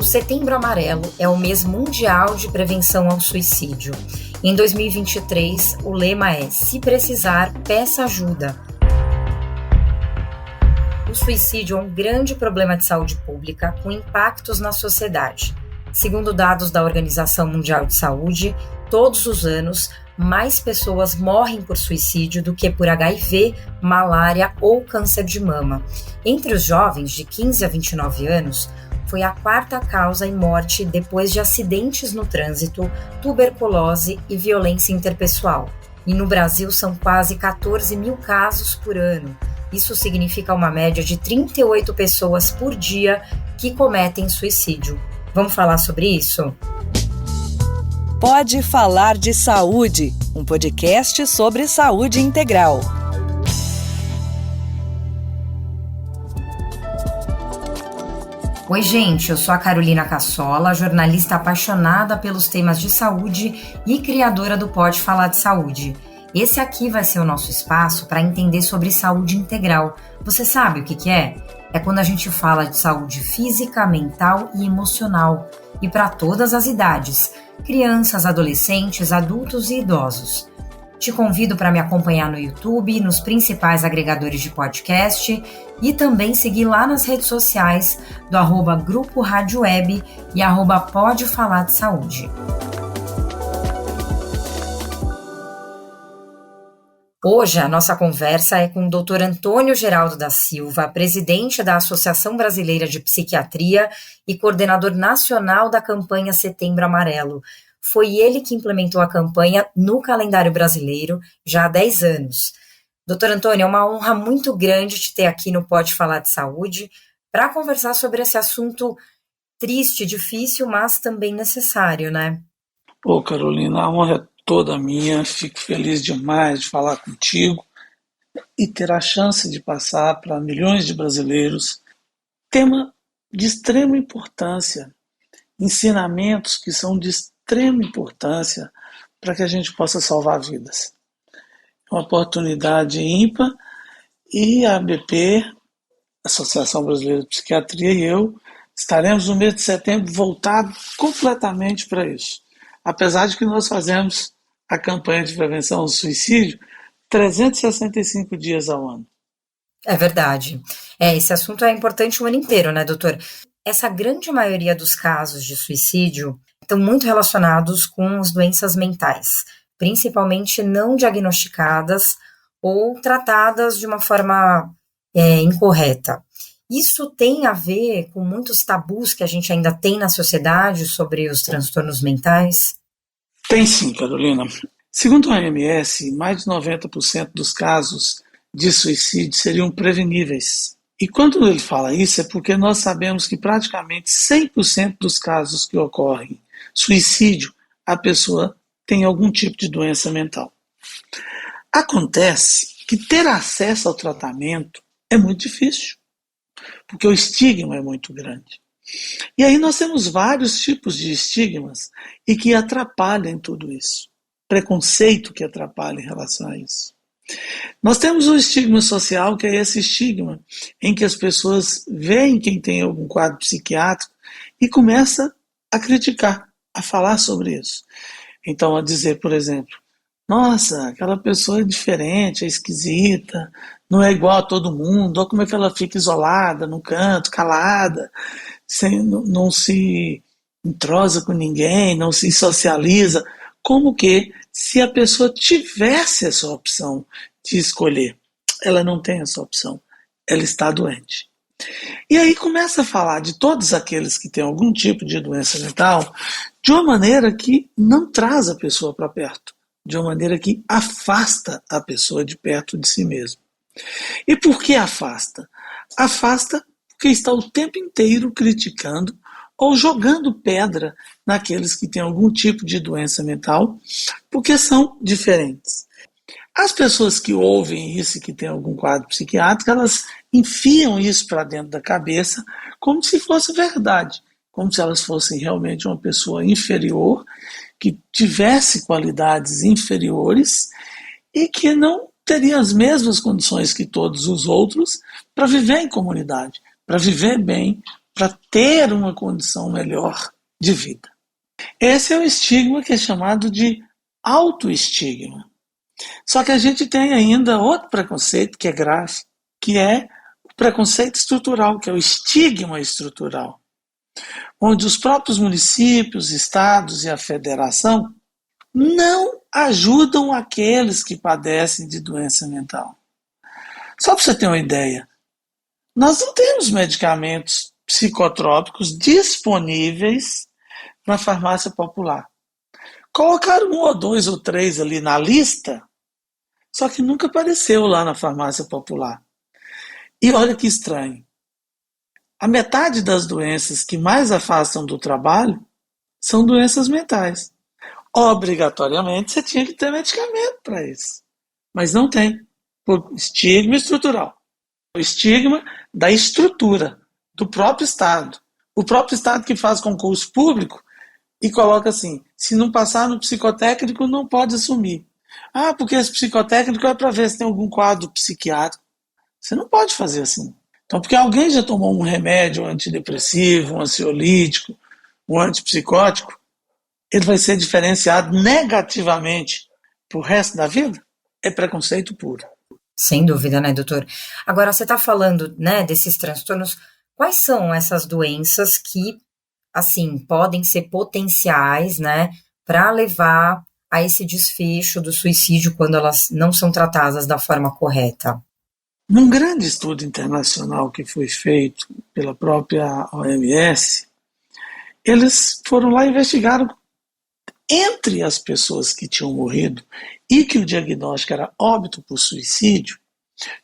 Setembro Amarelo é o mês mundial de prevenção ao suicídio. Em 2023, o lema é "Se precisar, peça ajuda". O suicídio é um grande problema de saúde pública com impactos na sociedade. Segundo dados da Organização Mundial de Saúde, todos os anos, mais pessoas morrem por suicídio do que por HIV, malária ou câncer de mama. Entre os jovens de 15 a 29 anos, foi a quarta causa em morte depois de acidentes no trânsito, tuberculose e violência interpessoal. E no Brasil são quase 14 mil casos por ano. Isso significa uma média de 38 pessoas por dia que cometem suicídio. Vamos falar sobre isso? Pode Falar de Saúde, um podcast sobre saúde integral. Oi, gente, eu sou a Carolina Cassola, jornalista apaixonada pelos temas de saúde e criadora do Pode Falar de Saúde. Esse aqui vai ser o nosso espaço para entender sobre saúde integral. Você sabe o que é? É quando a gente fala de saúde física, mental e emocional. E para todas as idades, crianças, adolescentes, adultos e idosos. Te convido para me acompanhar no YouTube, nos principais agregadores de podcast e também seguir lá nas redes sociais do @Grupo Rádio Web e @Pode Falar de Saúde. Hoje a nossa conversa é com o Dr. Antônio Geraldo da Silva, presidente da Associação Brasileira de Psiquiatria e coordenador nacional da campanha Setembro Amarelo. Foi ele que implementou a campanha no calendário brasileiro já há 10 anos. Doutor Antônio, é uma honra muito grande te ter aqui no Pode Falar de Saúde para conversar sobre esse assunto triste, difícil, mas também necessário, né? Ô Carolina, a honra é toda minha, fico feliz demais de falar contigo e ter a chance de passar para milhões de brasileiros tema de extrema importância, ensinamentos que são de extrema importância para que a gente possa salvar vidas. É uma oportunidade ímpar e a ABP, Associação Brasileira de Psiquiatria, e eu estaremos no mês de setembro voltado completamente para isso. Apesar de que nós fazemos a campanha de prevenção ao suicídio 365 dias ao ano. É verdade. Esse assunto é importante o ano inteiro, né, doutor? Essa grande maioria dos casos de suicídio estão muito relacionados com as doenças mentais, principalmente não diagnosticadas ou tratadas de uma forma incorreta. Isso tem a ver com muitos tabus que a gente ainda tem na sociedade sobre os transtornos mentais? Tem sim, Carolina. Segundo a OMS, mais de 90% dos casos de suicídio seriam preveníveis. E quando ele fala isso é porque nós sabemos que praticamente 100% dos casos que ocorrem suicídio, a pessoa tem algum tipo de doença mental. Acontece que ter acesso ao tratamento é muito difícil, porque o estigma é muito grande. E aí nós temos vários tipos de estigmas e que atrapalham tudo isso. Preconceito que atrapalha em relação a isso. Nós temos o estigma social, que é esse estigma em que as pessoas veem quem tem algum quadro psiquiátrico e começa a criticar, a falar sobre isso. Então, a dizer, por exemplo, nossa, aquela pessoa é diferente, é esquisita, não é igual a todo mundo, olha como é que ela fica isolada, no canto, calada, não se entrosa com ninguém, não se socializa, como que se a pessoa tivesse essa opção de escolher. Ela não tem essa opção, ela está doente. E aí começa a falar de todos aqueles que têm algum tipo de doença mental de uma maneira que não traz a pessoa para perto, de uma maneira que afasta a pessoa de perto de si mesmo. E por que afasta? Afasta porque está o tempo inteiro criticando ou jogando pedra naqueles que têm algum tipo de doença mental, porque são diferentes. As pessoas que ouvem isso e que têm algum quadro psiquiátrico, elas enfiam isso para dentro da cabeça como se fosse verdade, como se elas fossem realmente uma pessoa inferior, que tivesse qualidades inferiores e que não teria as mesmas condições que todos os outros para viver em comunidade, para viver bem para ter uma condição melhor de vida. Esse é o estigma que é chamado de autoestigma. Só que a gente tem ainda outro preconceito que é grave, que é o preconceito estrutural, que é o estigma estrutural, onde os próprios municípios, estados e a federação não ajudam aqueles que padecem de doença mental. Só para você ter uma ideia, nós não temos medicamentos psicotrópicos disponíveis na farmácia popular. Colocaram 1 ou 2 ou 3 ali na lista, só que nunca apareceu lá na farmácia popular. E olha que estranho. A metade das doenças que mais afastam do trabalho são doenças mentais. Obrigatoriamente você tinha que ter medicamento para isso. Mas não tem. Por estigma estrutural. O estigma da estrutura, do próprio Estado. O próprio Estado que faz concurso público e coloca assim, se não passar no psicotécnico não pode assumir. Ah, porque esse psicotécnico é para ver se tem algum quadro psiquiátrico. Você não pode fazer assim. Então, porque alguém já tomou um remédio antidepressivo, um ansiolítico, um antipsicótico, ele vai ser diferenciado negativamente pro resto da vida? É preconceito puro. Sem dúvida, né, doutor? Agora, você está falando, né, desses transtornos. Quais são essas doenças que, assim, podem ser potenciais, né, para levar a esse desfecho do suicídio quando elas não são tratadas da forma correta? Num grande estudo internacional que foi feito pela própria OMS, eles foram lá e investigaram entre as pessoas que tinham morrido e que o diagnóstico era óbito por suicídio,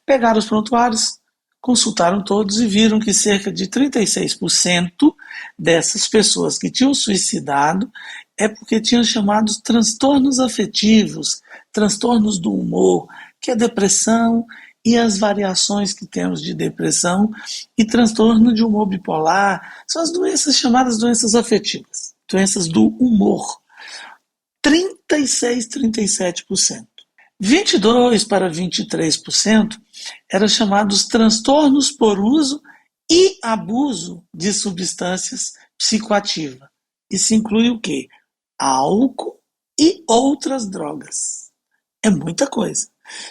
pegaram os prontuários, consultaram todos e viram que cerca de 36% dessas pessoas que tinham suicidado é porque tinham chamados transtornos afetivos, transtornos do humor, que é depressão e as variações que temos de depressão e transtorno de humor bipolar, são as doenças chamadas doenças afetivas, doenças do humor. 36, 37%. 22% para 23% eram chamados transtornos por uso e abuso de substâncias psicoativas. Isso inclui o quê? Álcool e outras drogas. É muita coisa.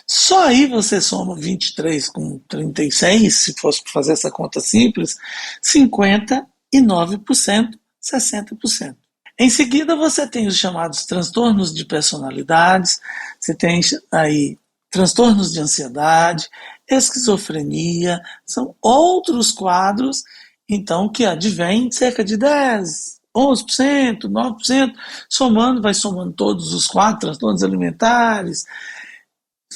Só aí você soma 23 com 36, se fosse fazer essa conta simples, 59%, 60%. Em seguida, você tem os chamados transtornos de personalidades, você tem aí transtornos de ansiedade, esquizofrenia, são outros quadros, então, que advêm cerca de 10%, 11%, 9%, vai somando todos os quadros, transtornos alimentares.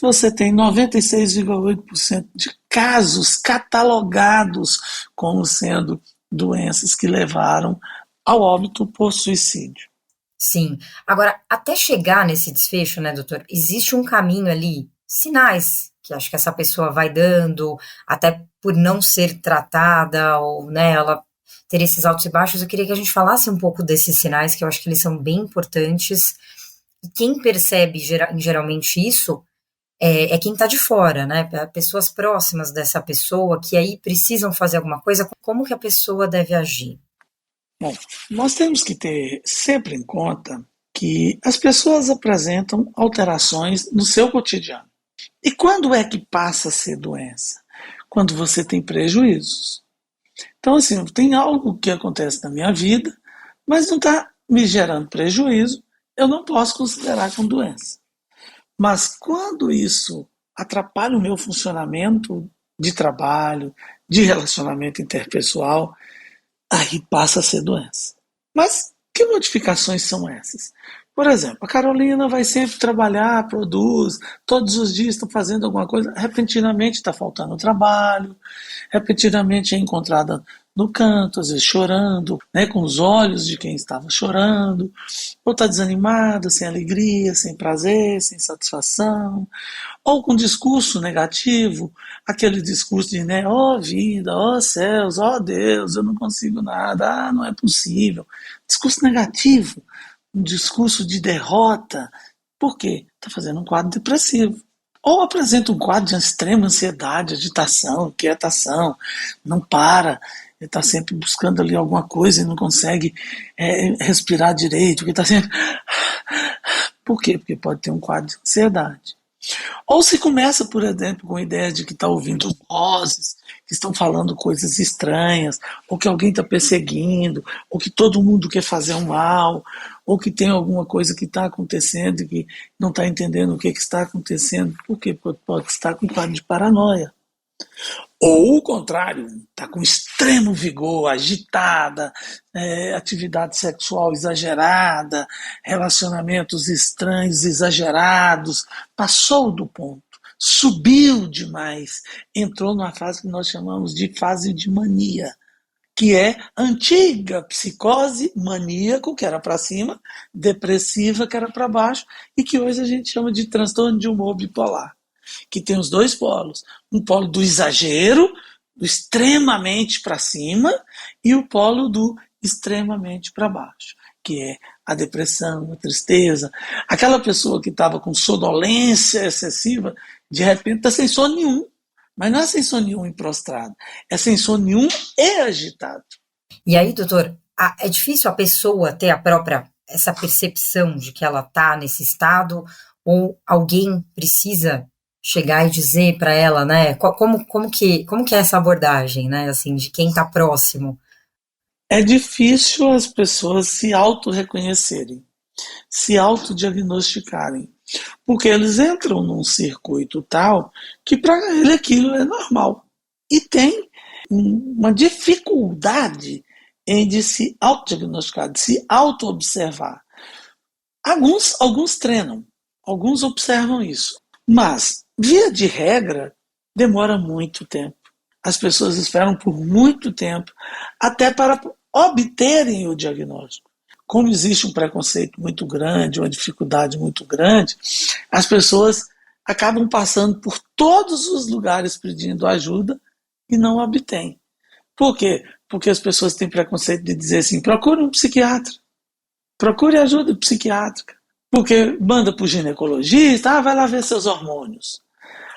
Você tem 96,8% de casos catalogados como sendo doenças que levaram ao óbito por suicídio. Sim. Agora, até chegar nesse desfecho, né, doutor, existe um caminho ali, sinais que acho que essa pessoa vai dando, até por não ser tratada, ou, né, ela ter esses altos e baixos. Eu queria que a gente falasse um pouco desses sinais, que eu acho que eles são bem importantes, e quem percebe geralmente isso é quem está de fora, né, pessoas próximas dessa pessoa, que aí precisam fazer alguma coisa. Como que a pessoa deve agir? Bom, nós temos que ter sempre em conta que as pessoas apresentam alterações no seu cotidiano. E quando é que passa a ser doença? Quando você tem prejuízos. Então, assim, tem algo que acontece na minha vida, mas não está me gerando prejuízo, eu não posso considerar como doença. Mas quando isso atrapalha o meu funcionamento de trabalho, de relacionamento interpessoal, aí passa a ser doença. Mas que modificações são essas? Por exemplo, a Carolina vai sempre trabalhar, produz, todos os dias está fazendo alguma coisa, repentinamente está faltando trabalho, repentinamente é encontrada no canto, às vezes chorando, né, com os olhos de quem estava chorando, ou está desanimada, sem alegria, sem prazer, sem satisfação, ou com discurso negativo, aquele discurso de, né, ó vida, ó céus, ó Deus, eu não consigo nada, não é possível. Discurso negativo, um discurso de derrota. Por quê? Está fazendo um quadro depressivo. ou apresenta um quadro de extrema ansiedade, agitação, inquietação, não para, ele está sempre buscando ali alguma coisa e não consegue respirar direito, porque está sempre... Por quê? Porque pode ter um quadro de ansiedade. Ou se começa, por exemplo, com a ideia de que está ouvindo vozes, que estão falando coisas estranhas, ou que alguém está perseguindo, ou que todo mundo quer fazer um mal, ou que tem alguma coisa que está acontecendo e que não está entendendo o que está acontecendo. Por quê? Porque pode estar com quadro de paranoia. Ou o contrário, está com extremo vigor, agitada, atividade sexual exagerada, relacionamentos estranhos, exagerados, passou do ponto, subiu demais, entrou numa fase que nós chamamos de fase de mania, que é antiga psicose maníaco, que era para cima, depressiva, que era para baixo, e que hoje a gente chama de transtorno de humor bipolar, que tem os dois polos, um polo do exagero, do extremamente para cima, e o polo do extremamente para baixo, que é a depressão, a tristeza. Aquela pessoa que estava com sonolência excessiva, de repente está sem sono nenhum, mas não é sem sono nenhum e prostrado, é sem sono nenhum e agitado. E aí, doutor, é difícil a pessoa ter essa percepção de que ela está nesse estado, ou alguém precisa chegar e dizer para ela, né, como que é essa abordagem, né, assim, de quem está próximo? É difícil as pessoas se auto-reconhecerem, se autodiagnosticarem, porque eles entram num circuito tal que para ele aquilo é normal. E tem uma dificuldade em de se autodiagnosticar, de se auto-observar. Alguns treinam, alguns observam isso, mas, via de regra, demora muito tempo. As pessoas esperam por muito tempo até para obterem o diagnóstico. Como existe um preconceito muito grande, uma dificuldade muito grande, as pessoas acabam passando por todos os lugares pedindo ajuda e não obtêm. Por quê? Porque as pessoas têm preconceito de dizer assim, procure um psiquiatra, procure ajuda psiquiátrica. Porque manda para o ginecologista, vai lá ver seus hormônios.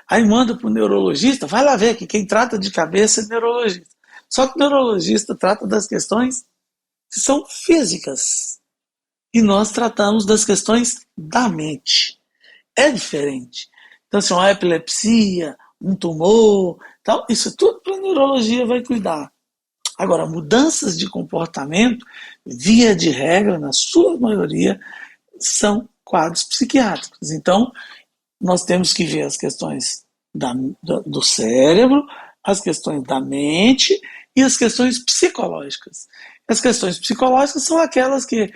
Aí manda para o neurologista, vai lá ver que quem trata de cabeça é neurologista. Só que o neurologista trata das questões que são físicas. E nós tratamos das questões da mente. É diferente. Então, assim, uma epilepsia, um tumor, tal, isso tudo para a neurologia vai cuidar. Agora, mudanças de comportamento, via de regra, na sua maioria, são quadros psiquiátricos. Então, nós temos que ver as questões do cérebro, as questões da mente e as questões psicológicas. As questões psicológicas são aquelas que,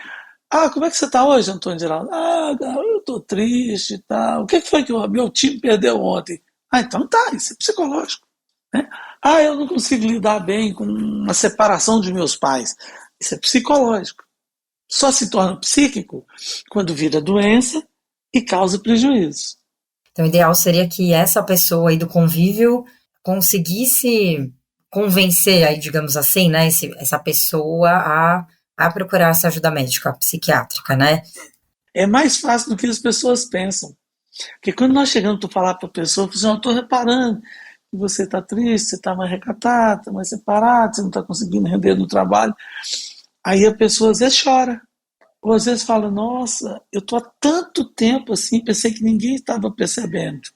como é que você está hoje, Antônio Geraldo? Eu estou triste e tal. O que foi que o meu time perdeu ontem? Então tá, isso é psicológico. Né? Eu não consigo lidar bem com a separação de meus pais. Isso é psicológico. Só se torna psíquico quando vira doença e causa prejuízo. Então, o ideal seria que essa pessoa aí do convívio conseguisse convencer, aí, digamos assim, né, essa pessoa a procurar essa ajuda médica, psiquiátrica, né? É mais fácil do que as pessoas pensam. Porque quando nós chegamos para falar para a pessoa, eu estou reparando que você está triste, você está mais recatado, está mais separado, você não está conseguindo render no trabalho. Aí a pessoa às vezes chora. Ou às vezes fala, nossa, eu estou há tanto tempo assim, pensei que ninguém estava percebendo.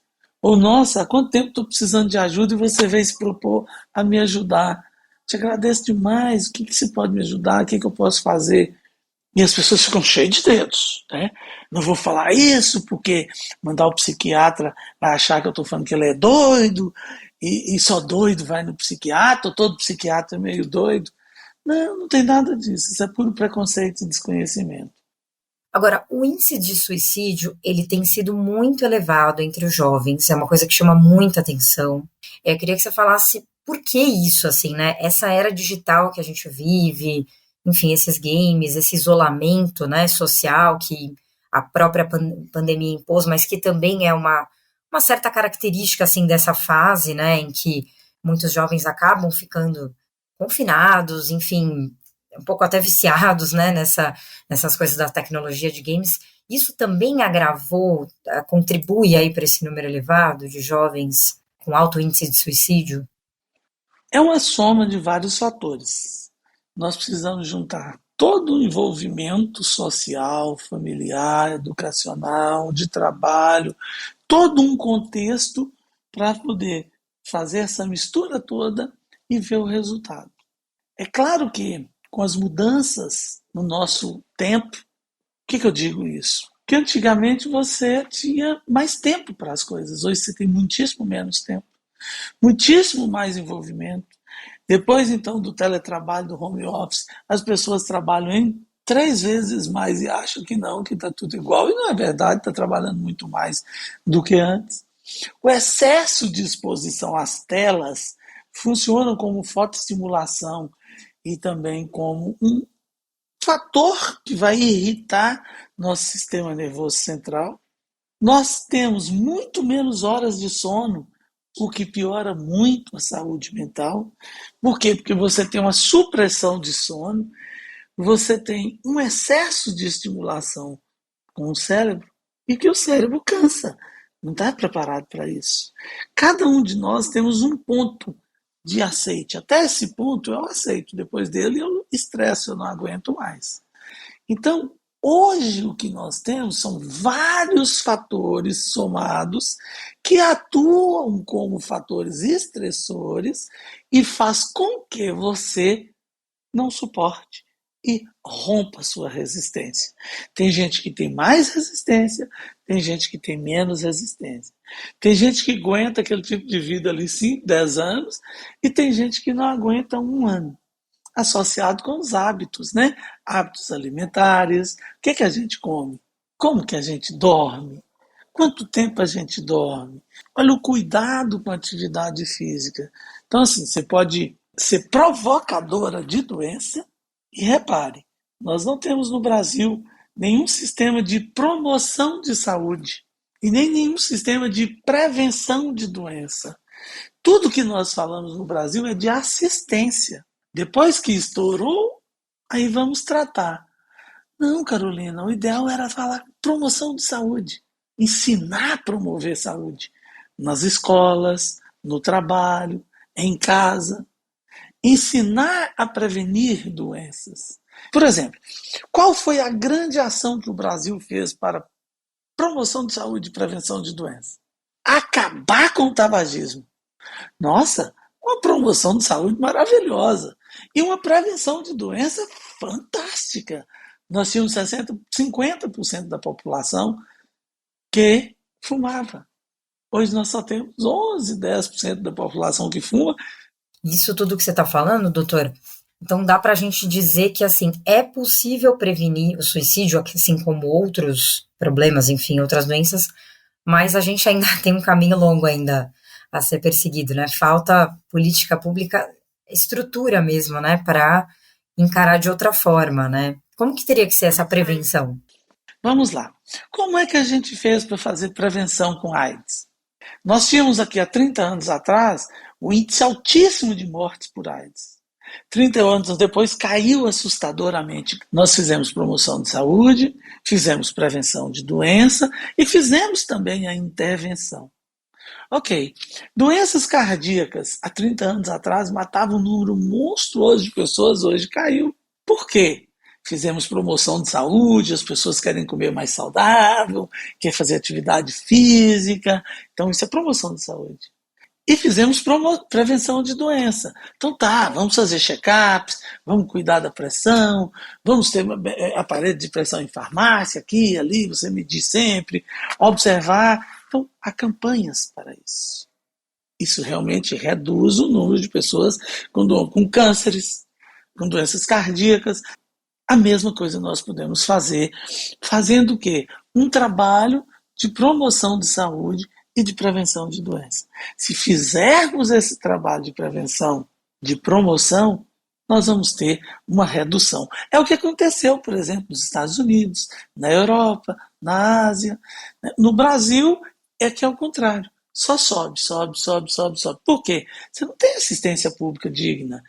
Ou, nossa, há quanto tempo estou precisando de ajuda e você veio se propor a me ajudar. Te agradeço demais, o que você pode me ajudar, o que eu posso fazer? E as pessoas ficam cheias de dedos. Né? Não vou falar isso porque mandar o psiquiatra vai achar que eu estou falando que ele é doido, e só doido vai no psiquiatra, ou todo psiquiatra é meio doido. Não tem nada disso, isso é puro preconceito e desconhecimento. Agora, o índice de suicídio, ele tem sido muito elevado entre os jovens, é uma coisa que chama muita atenção. Eu queria que você falasse por que isso, assim, né? Essa era digital que a gente vive, enfim, esses games, esse isolamento, né, social que a própria pandemia impôs, mas que também é uma certa característica, assim, dessa fase, né, em que muitos jovens acabam ficando confinados, enfim, um pouco até viciados, né, nessas coisas da tecnologia de games. Isso também agravou, contribui aí para esse número elevado de jovens com alto índice de suicídio? É uma soma de vários fatores. Nós precisamos juntar todo o envolvimento social, familiar, educacional, de trabalho, todo um contexto para poder fazer essa mistura toda e ver o resultado. É claro que com as mudanças no nosso tempo, o que eu digo isso? Que antigamente você tinha mais tempo para as coisas, hoje você tem muitíssimo menos tempo, muitíssimo mais envolvimento. Depois, então, do teletrabalho, do home office, as pessoas trabalham em 3 vezes mais e acham que não, que está tudo igual. E não é verdade, está trabalhando muito mais do que antes. O excesso de exposição às telas funciona como fotoestimulação e também como um fator que vai irritar nosso sistema nervoso central. Nós temos muito menos horas de sono, o que piora muito a saúde mental. Por quê? Porque você tem uma supressão de sono, você tem um excesso de estimulação com o cérebro e que o cérebro cansa. Não está preparado para isso. Cada um de nós temos um ponto de aceite. Até esse ponto eu aceito, depois dele eu estresso, eu não aguento mais. Então, hoje o que nós temos são vários fatores somados que atuam como fatores estressores e faz com que você não suporte e rompa a sua resistência. Tem gente que tem mais resistência, tem gente que tem menos resistência. Tem gente que aguenta aquele tipo de vida ali 5, 10 anos e tem gente que não aguenta um ano, associado com os hábitos, né? Hábitos alimentares, o que a gente come, como que a gente dorme, quanto tempo a gente dorme. Olha o cuidado com a atividade física. Então, assim, você pode ser provocadora de doença e repare, nós não temos no Brasil nenhum sistema de promoção de saúde e nem nenhum sistema de prevenção de doença. Tudo que nós falamos no Brasil é de assistência. Depois que estourou, aí vamos tratar. Não, Carolina, o ideal era falar promoção de saúde, ensinar a promover saúde nas escolas, no trabalho, em casa, ensinar a prevenir doenças. Por exemplo, qual foi a grande ação que o Brasil fez para promoção de saúde e prevenção de doenças? Acabar com o tabagismo. Nossa, uma promoção de saúde maravilhosa e uma prevenção de doença fantástica. Nós tínhamos 50% da população que fumava. Hoje nós só temos 11, 10% da população que fuma. Isso tudo que você está falando, doutor, então dá para a gente dizer que assim é possível prevenir o suicídio, assim como outros problemas, enfim, outras doenças, mas a gente ainda tem um caminho longo ainda a ser perseguido, né? Falta política pública, estrutura mesmo, né, para encarar de outra forma, né? Como que teria que ser essa prevenção? Vamos lá. Como é que a gente fez para fazer prevenção com AIDS? Nós tínhamos aqui há 30 anos atrás um índice altíssimo de mortes por AIDS. 30 anos depois caiu assustadoramente. Nós fizemos promoção de saúde, fizemos prevenção de doença e fizemos também a intervenção. Ok, doenças cardíacas há 30 anos atrás matavam um número monstruoso de pessoas, hoje caiu. Por quê? Fizemos promoção de saúde, as pessoas querem comer mais saudável, querem fazer atividade física, então isso é promoção de saúde. E fizemos prevenção de doença. Então tá, vamos fazer check-ups, vamos cuidar da pressão, vamos ter aparelho de pressão em farmácia, aqui e ali, você medir sempre, observar. Então, há campanhas para isso. Isso realmente reduz o número de pessoas com cânceres, com doenças cardíacas. A mesma coisa nós podemos fazer, fazendo o quê? Um trabalho de promoção de saúde e de prevenção de doença. Se fizermos esse trabalho de prevenção, de promoção, nós vamos ter uma redução. É o que aconteceu, por exemplo, nos Estados Unidos, na Europa, na Ásia. No Brasil é que é o contrário. Só sobe. Por quê? Você não tem assistência pública digna.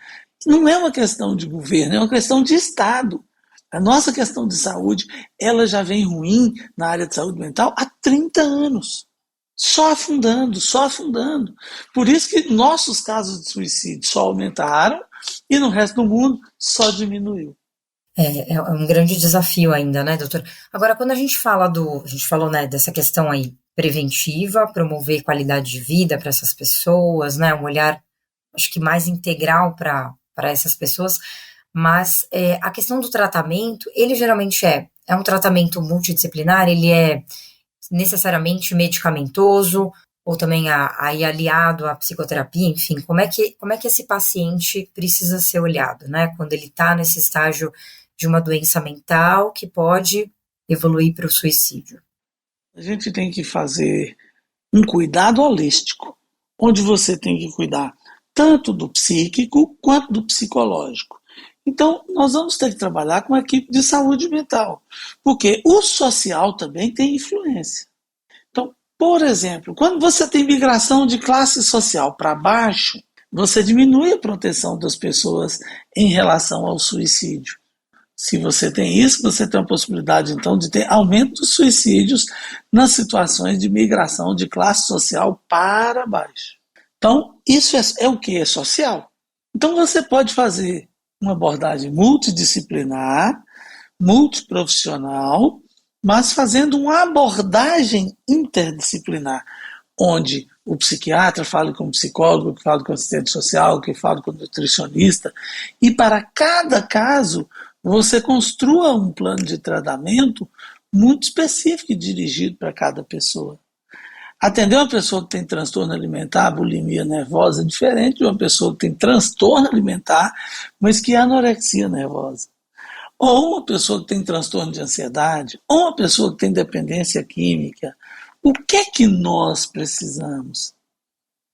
Não é uma questão de governo, é uma questão de Estado. A nossa questão de saúde, ela já vem ruim na área de saúde mental há 30 anos. Só afundando, só afundando. Por isso que nossos casos de suicídio só aumentaram e no resto do mundo só diminuiu. É um grande desafio ainda, né, doutor? Agora, quando a gente falou, né, dessa questão aí preventiva, promover qualidade de vida para essas pessoas, né, um olhar, acho que mais integral para essas pessoas, mas a questão do tratamento, ele geralmente é um tratamento multidisciplinar, ele é necessariamente medicamentoso, ou também aí aliado à psicoterapia, enfim, como é que esse paciente precisa ser olhado, né, quando ele está nesse estágio de uma doença mental que pode evoluir para o suicídio? A gente tem que fazer um cuidado holístico, onde você tem que cuidar tanto do psíquico quanto do psicológico. Então, nós vamos ter que trabalhar com a equipe de saúde mental, porque o social também tem influência. Então, por exemplo, quando você tem migração de classe social para baixo, você diminui a proteção das pessoas em relação ao suicídio. Se você tem isso, você tem a possibilidade, então, de ter aumento dos suicídios nas situações de migração de classe social para baixo. Então, isso é o que? É social. Então, você pode fazer uma abordagem multidisciplinar, multiprofissional, mas fazendo uma abordagem interdisciplinar, onde o psiquiatra fala com o psicólogo, que fala com o assistente social, que fala com o nutricionista, e para cada caso você construa um plano de tratamento muito específico e dirigido para cada pessoa. Atender uma pessoa que tem transtorno alimentar, bulimia nervosa, é diferente de uma pessoa que tem transtorno alimentar, mas que é anorexia nervosa. Ou uma pessoa que tem transtorno de ansiedade, ou uma pessoa que tem dependência química. O que é que nós precisamos?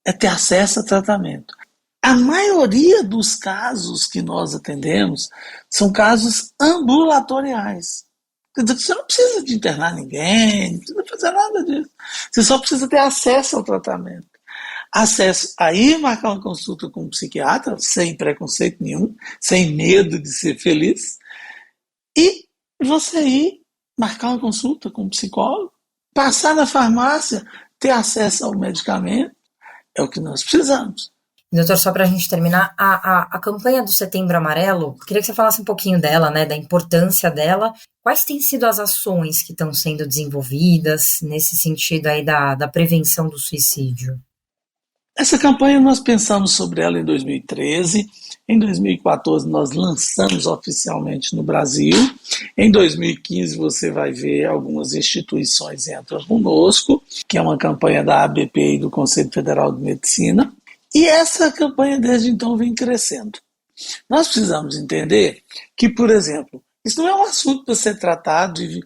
É ter acesso a tratamento. A maioria dos casos que nós atendemos são casos ambulatoriais. Quer dizer, você não precisa de internar ninguém, não precisa fazer nada disso. Você só precisa ter acesso ao tratamento. Acesso a ir marcar uma consulta com um psiquiatra, sem preconceito nenhum, sem medo de ser feliz, e você ir marcar uma consulta com um psicólogo, passar na farmácia, ter acesso ao medicamento, é o que nós precisamos. Doutor, só para a gente terminar, a campanha do Setembro Amarelo, queria que você falasse um pouquinho dela, né, da importância dela. Quais têm sido as ações que estão sendo desenvolvidas nesse sentido aí da prevenção do suicídio? Essa campanha nós pensamos sobre ela em 2013, em 2014 nós lançamos oficialmente no Brasil, em 2015 você vai ver algumas instituições entram conosco, que é uma campanha da ABP e do Conselho Federal de Medicina, e essa campanha desde então vem crescendo. Nós precisamos entender que, por exemplo, isso não é um assunto para ser tratado e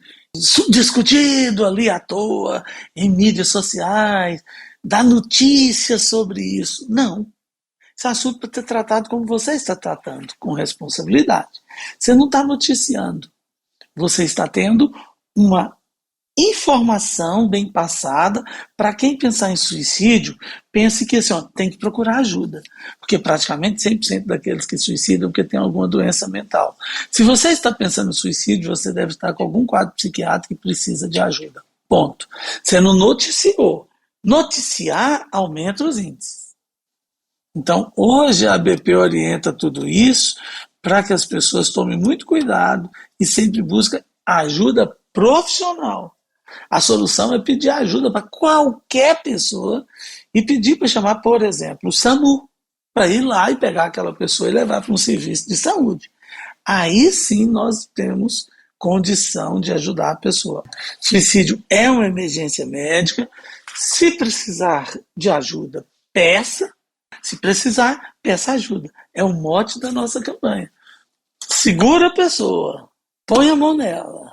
discutido ali à toa, em mídias sociais, dar notícias sobre isso. Não. Esse é um assunto para ser tratado como você está tratando, com responsabilidade. Você não está noticiando. Você está tendo uma informação bem passada para quem pensar em suicídio, pense que assim, tem que procurar ajuda, porque praticamente 100% daqueles que suicidam porque tem alguma doença mental. Se você está pensando em suicídio, você deve estar com algum quadro psiquiátrico que precisa de ajuda. Ponto. Você não noticiou. Noticiar aumenta os índices. Então, hoje a ABP orienta tudo isso para que as pessoas tomem muito cuidado e sempre busquem ajuda profissional. A solução é pedir ajuda para qualquer pessoa e pedir para chamar, por exemplo, o SAMU, para ir lá e pegar aquela pessoa e levar para um serviço de saúde. Aí sim nós temos condição de ajudar a pessoa. Suicídio é uma emergência médica. Se precisar de ajuda, peça. Se precisar, peça ajuda. É o mote da nossa campanha. Segura a pessoa, põe a mão nela,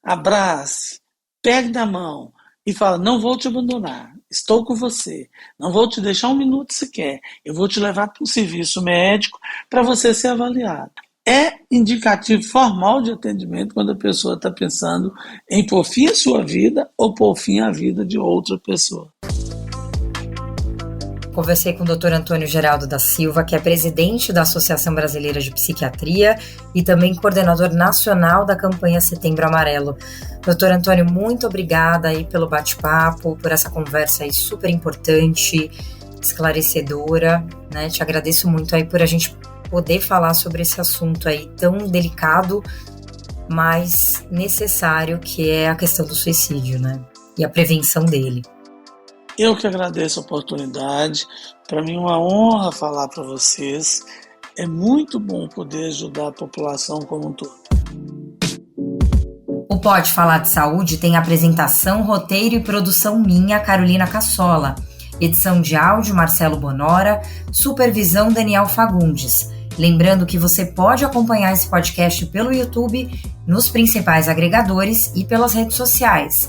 abrace, pegue na mão e fala, não vou te abandonar, estou com você, não vou te deixar um minuto sequer, eu vou te levar para um serviço médico para você ser avaliado. É indicativo formal de atendimento quando a pessoa está pensando em pôr fim à sua vida ou pôr fim à vida de outra pessoa. conversei com o Dr. Antônio Geraldo da Silva, que é presidente da Associação Brasileira de Psiquiatria e também coordenador nacional da campanha Setembro Amarelo. Dr. Antônio, muito obrigada aí pelo bate-papo, por essa conversa aí super importante, esclarecedora, né? Te agradeço muito aí por a gente poder falar sobre esse assunto aí tão delicado, mas necessário, que é a questão do suicídio, né? E a prevenção dele. Eu que agradeço a oportunidade. Para mim é uma honra falar para vocês. É muito bom poder ajudar a população como um todo. O Pode Falar de Saúde tem apresentação, roteiro e produção minha, Carolina Cassola. Edição de áudio, Marcelo Bonora. Supervisão, Daniel Fagundes. Lembrando que você pode acompanhar esse podcast pelo YouTube, nos principais agregadores e pelas redes sociais.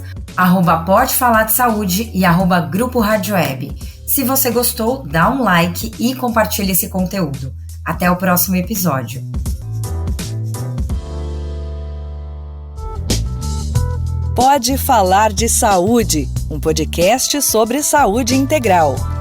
@Pode Falar de Saúde e @Grupo Rádio Web. Se você gostou, dá um like e compartilhe esse conteúdo. Até o próximo episódio. Pode Falar de Saúde, um podcast sobre saúde integral.